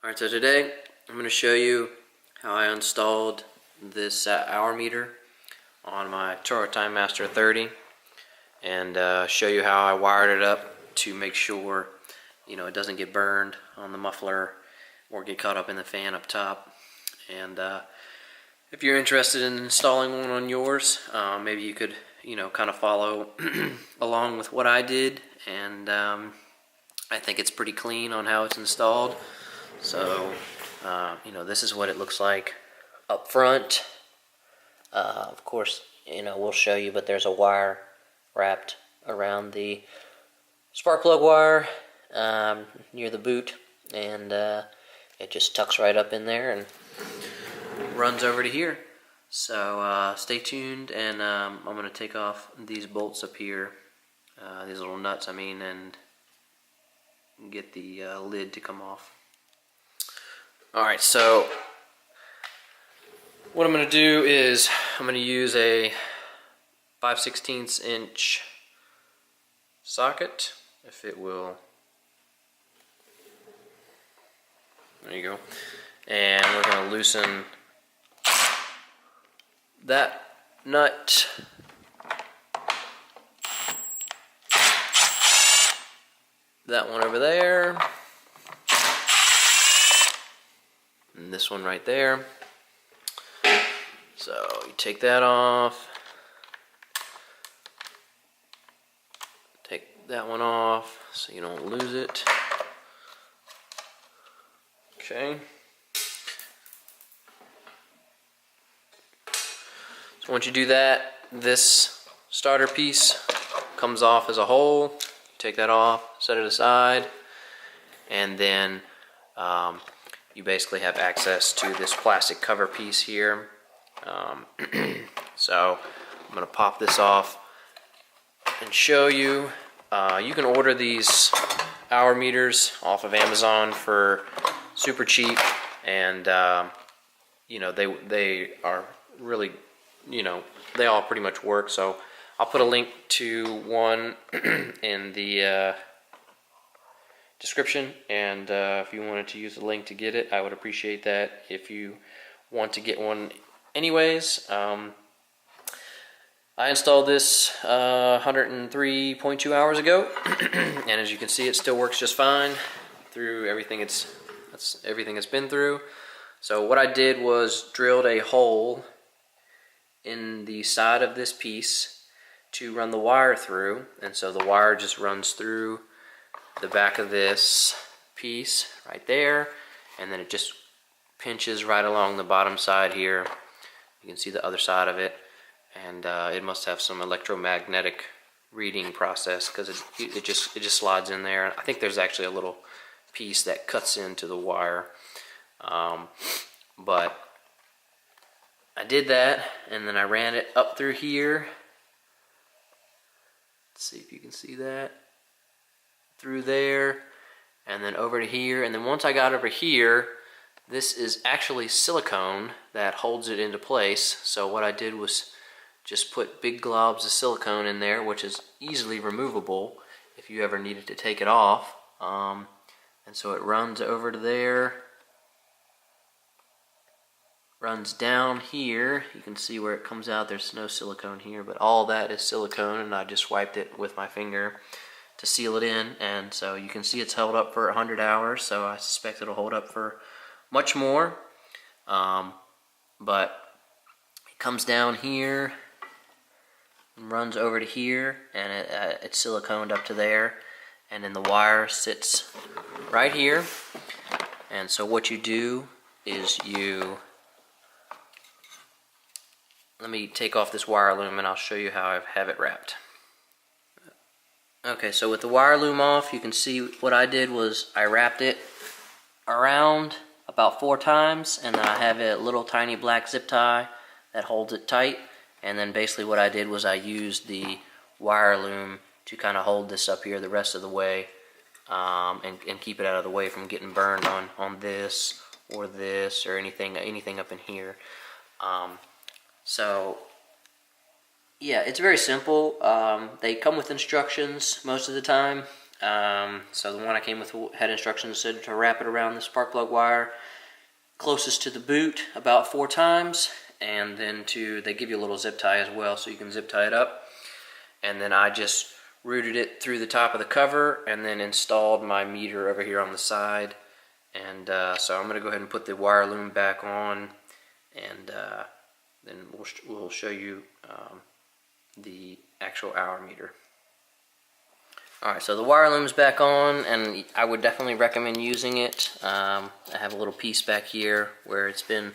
Alright, so today I'm going to show you how I installed this hour meter on my Toro TimeMaster 30 and show you how I wired it up to make sure it doesn't get burned on the muffler or get caught up in the fan up top. And if you're interested in installing one on yours, maybe you could kind of follow along with what I did, and I think it's pretty clean on how it's installed. So, this is what it looks like up front. Of course, we'll show you, but there's a wire wrapped around the spark plug wire near the boot, and it just tucks right up in there and runs over to here. So stay tuned, and I'm going to take off these bolts up here, these little nuts, and get the lid to come off. Alright, so what I'm going to do is I'm going to use a 5/16 inch socket, if it will. There you go. And we're going to loosen that nut. That one over there. And this one right there. So you take that off. Take that one off so you don't lose it. Okay. So once you do that, this starter piece comes off as a whole. Take that off, set it aside, and then you basically have access to this plastic cover piece here. So I'm going to pop this off and show you. You can order these hour meters off of Amazon for super cheap, and they are really, they all pretty much work. So I'll put a link to one in the description, and if you wanted to use the link to get it, I would appreciate that. If you want to get one anyways, I installed this 103.2 hours ago, and as you can see, it still works just fine through everything everything it's been through. So what I did was drilled a hole in the side of this piece to run the wire through, and so the wire just runs through the back of this piece right there, and then it just pinches right along the bottom side here. You can see the other side of it, and it must have some electromagnetic reading process, because it just slides in there. I think there's actually a little piece that cuts into the wire, but I did that, and then I ran it up through here. Let's see if you can see that. Through there, and then over to here, and then once I got over here, this is actually silicone that holds it into place. So what I did was just put big globs of silicone in there, which is easily removable if you ever needed to take it off. And so it runs over to there, runs down here. You can see where it comes out. There's no silicone here, but all that is silicone, and I just wiped it with my finger to seal it in, and so you can see it's held up for 100 hours, so I suspect it'll hold up for much more. But it comes down here and runs over to here, and it's siliconed up to there, and then the wire sits right here. And so what you do is let me take off this wire loom and I'll show you how I have it wrapped. Okay, so with the wire loom off, you can see what I did was I wrapped it around about 4 times, and then I have a little tiny black zip tie that holds it tight. And then basically what I did was I used the wire loom to kind of hold this up here the rest of the way, and keep it out of the way from getting burned on this or anything up in here. So yeah, it's very simple. They come with instructions most of the time. So the one I came with had instructions said to wrap it around the spark plug wire closest to the boot about 4 times, and then they give you a little zip tie as well, so you can zip tie it up. And then I just routed it through the top of the cover and then installed my meter over here on the side. And so I'm going to go ahead and put the wire loom back on, and then we'll show you the actual hour meter. Alright, so the wire loom's back on, and I would definitely recommend using it. I have a little piece back here where it's been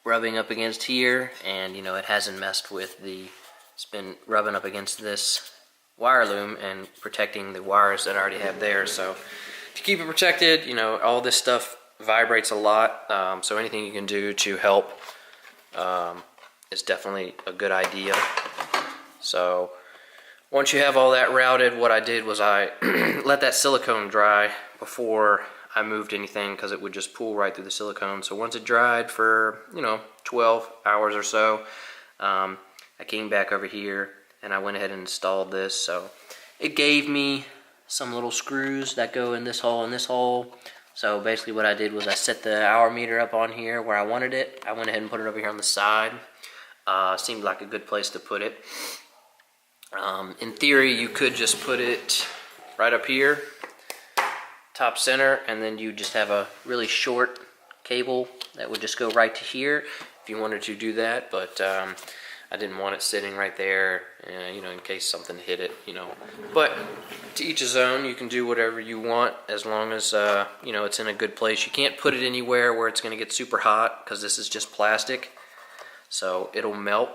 rubbing up against here, and you know, it hasn't messed with it's been rubbing up against this wire loom and protecting the wires that I already have there. So to keep it protected, you know, all this stuff vibrates a lot, so anything you can do to help is definitely a good idea. So once you have all that routed, what I did was I let that silicone dry before I moved anything, because it would just pull right through the silicone. So once it dried for, you know, 12 hours or so, I came back over here and I went ahead and installed this. So it gave me some little screws that go in this hole and this hole. So basically what I did was I set the hour meter up on here where I wanted it. I went ahead and put it over here on the side. Seemed like a good place to put it. In theory, you could just put it right up here, top center, and then you just have a really short cable that would just go right to here if you wanted to do that. But I didn't want it sitting right there, you know, in case something hit it, you know. But to each his own. You can do whatever you want as long as you know, it's in a good place. You can't put it anywhere where it's going to get super hot, because this is just plastic, so it'll melt.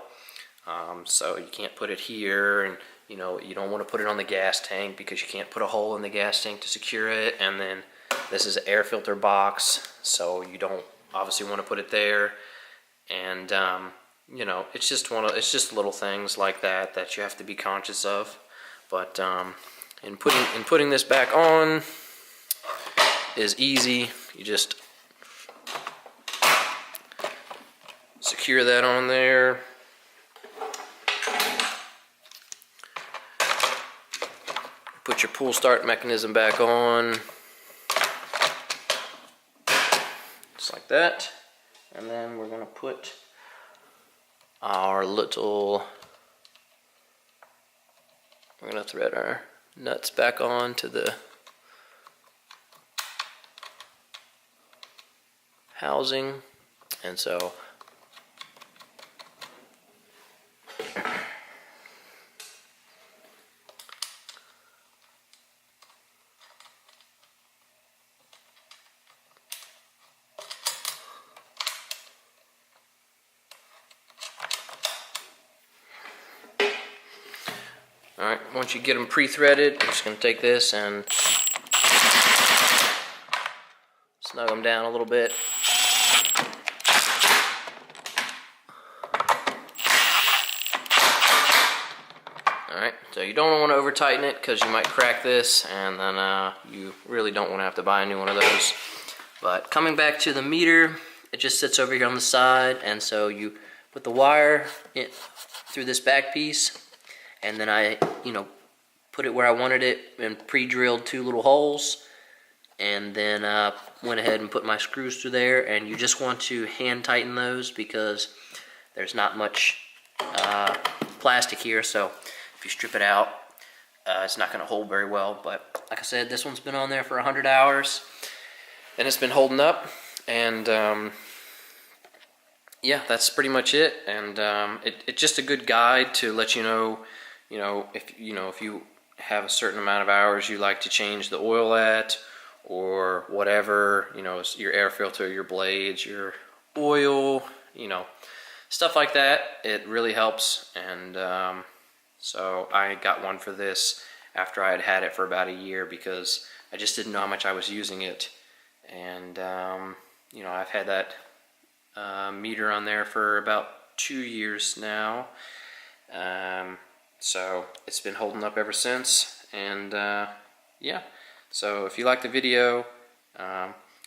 So you can't put it here, and you know, you don't want to put it on the gas tank because you can't put a hole in the gas tank to secure it. And then this is an air filter box, so you don't obviously want to put it there. And you know, it's just little things like that you have to be conscious of. But in putting this back on is easy. You just secure that on there. Put your pull start mechanism back on, just like that. And then we're going to put we're going to thread our nuts back on to the housing. And so alright, once you get them pre-threaded, I'm just going to take this and snug them down a little bit. Alright, so you don't want to over tighten it because you might crack this, and then you really don't want to have to buy a new one of those. But coming back to the meter, it just sits over here on the side, and so you put the wire through this back piece. And then I, you know, put it where I wanted it and pre-drilled 2 little holes. And then went ahead and put my screws through there. And you just want to hand tighten those because there's not much plastic here. So if you strip it out, it's not going to hold very well. But like I said, this one's been on there for 100 hours. And it's been holding up. And yeah, that's pretty much it. And it's just a good guide to let you know, if you have a certain amount of hours you like to change the oil at, or whatever, you know, your air filter, your blades, your oil, you know, stuff like that. It really helps. And so I got one for this after I had had it for about a year because I just didn't know how much I was using it. And you know, I've had that meter on there for about 2 years now. So it's been holding up ever since. And yeah, so if you like the video,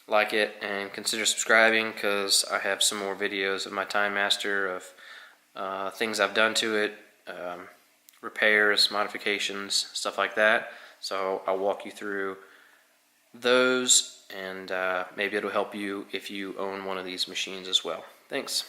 like it and consider subscribing, because I have some more videos of my TimeMaster of things I've done to it, repairs, modifications, stuff like that. So I'll walk you through those, and maybe it'll help you if you own one of these machines as well. Thanks.